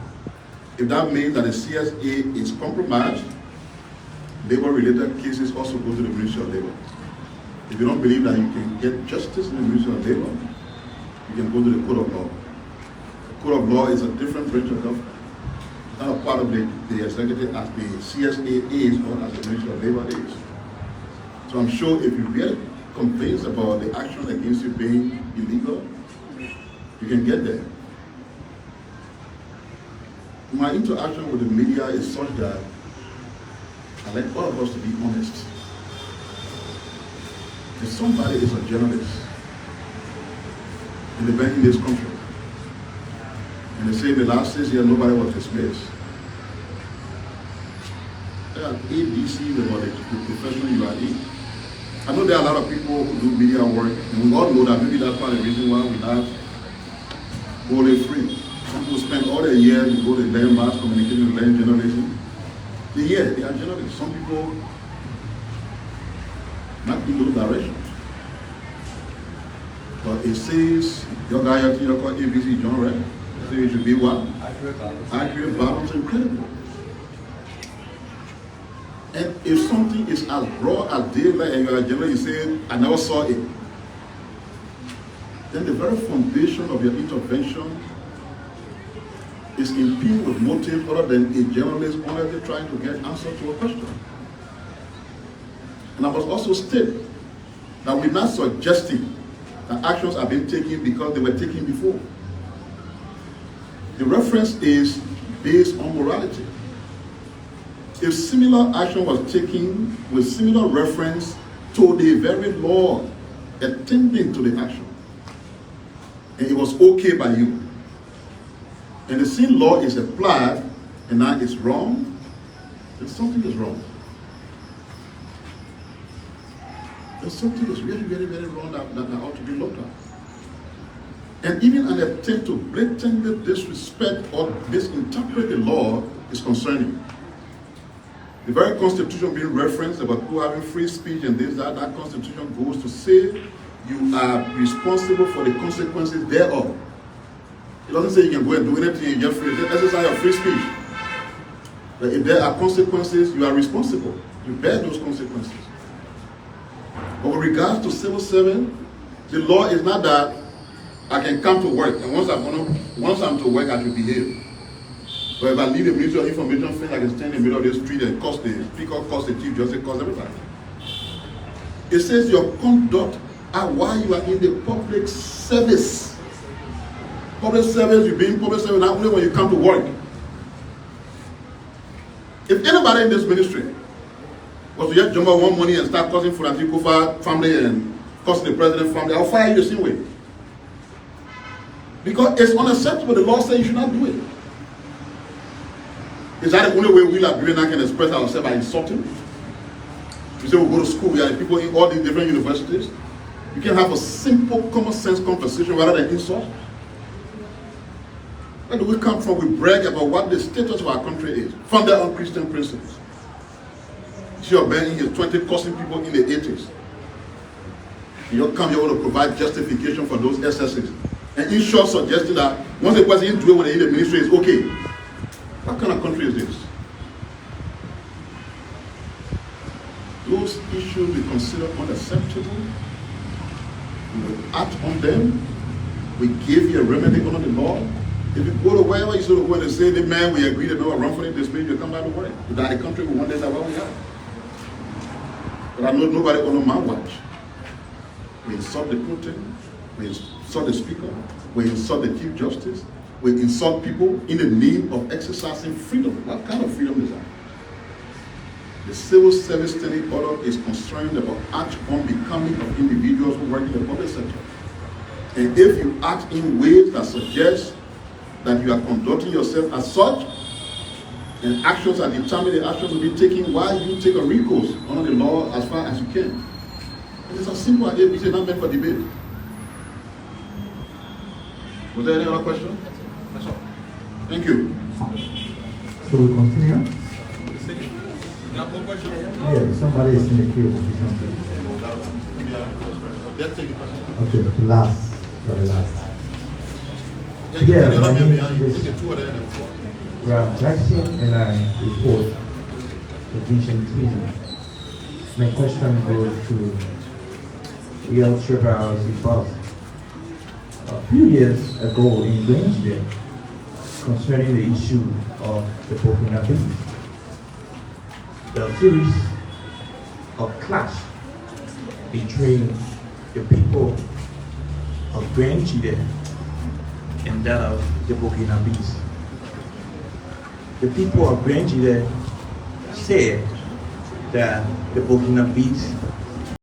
S1: If that means that the CSA is compromised, labor-related cases also go to the Ministry of Labor. If you don't believe that you can get justice in the Ministry of Labor, you can go to the Code of Law. The Code of Law is a different branch of government. It's not a part of the executive as the CSA is or as the Ministry of Labor is. So I'm sure if you're really convinced about the action against you being illegal, you can get there. My interaction with the media is such that I like all of us to be honest. If somebody is a journalist in this country, and they say in the last 6 years nobody was dismissed, there are ABCs about the profession you are in. I know there are a lot of people who do media work, and we all know that maybe that's part of the reason why we're not wholly free. Some people spend all their years to go to learn mass communication, learn journalism. They are journalists. Some people not in those directions. But it says Your guy here called ABC John, right? So it should be what? Accurate, balanced, and credible. And if something is as raw as daylight and you are generally saying, I never saw it, then the very foundation of your intervention is impugned with motive other than a journalist honestly trying to get answer to a question. And I must also state that we're not suggesting that actions are being taken because they were taken before. The reference is based on morality. If similar action was taken with similar reference to the very law attending to the action, and it was okay by you, and the same law is applied and now it's wrong, then something is wrong. There's something that's really, very, very wrong that ought to be looked at. And even an attempt to blatantly disrespect or misinterpret the law is concerning. The very Constitution being referenced about people having free speech and this, that Constitution goes to say you are responsible for the consequences thereof. It doesn't say you can go and do anything in your free, exercise your free speech. But if there are consequences, you are responsible. You bear those consequences. But with regards to civil servant, the law is not that I can come to work, and once I'm to work, I should behave. But if I leave the Ministry of Information thing, I can stand in the middle of the street and cost the speaker, cost the chief justice, cost everybody. It says your conduct while you are in the public service. Public service, you be in public service not only when you come to work. If anybody in this ministry was to just jump on one money and start causing Francis Kofa family and causing the president family, I'll fire you the same way. Because it's unacceptable. The law says you should not do it. Is that the only way we Liberians can express ourselves by insulting? We say we go to school, we are the people in all these different universities. You can have a simple common sense conversation rather than insult. Where do we come from? We brag about what the status of our country is, founded on Christian principles. Your man in his 20s cursing people in the 80s. You come here to provide justification for those excesses. And in short, suggesting that once a person is doing when they're in the ministry is okay. What kind of country is this? Those issues we consider unacceptable. We will act on them. We give you a remedy under the law. If you go to wherever you sort of go and say, the man, we agree that we will run for this means you come back to work. Without the country, we want that what we are. But I know nobody on my watch. We insult the Putin, we insult the speaker, we insult the chief justice, we insult people in the name of exercising freedom. What kind of freedom is that? The civil service standing order is concerned about act on becoming of individuals who work in the public sector. And if you act in ways that suggest that you are conducting yourself as such, and actions are determined, the actions will be taken while you take a recourse under the law as far as you can. And it's as simple as ABC, not meant for debate. Was there any other question? That's all. Thank you.
S4: So we continue? Yeah, somebody is in the queue. Okay, last. Very last. Yeah, my name is Jackson and I report to Vision 3. My question goes to LRRC boss. A few years ago in Liberia, concerning the issue of the Burkinabe, the series of clash between the people of Grand Chile and that of the Burkinabes. The people of Grand Chile said that the Burkinabes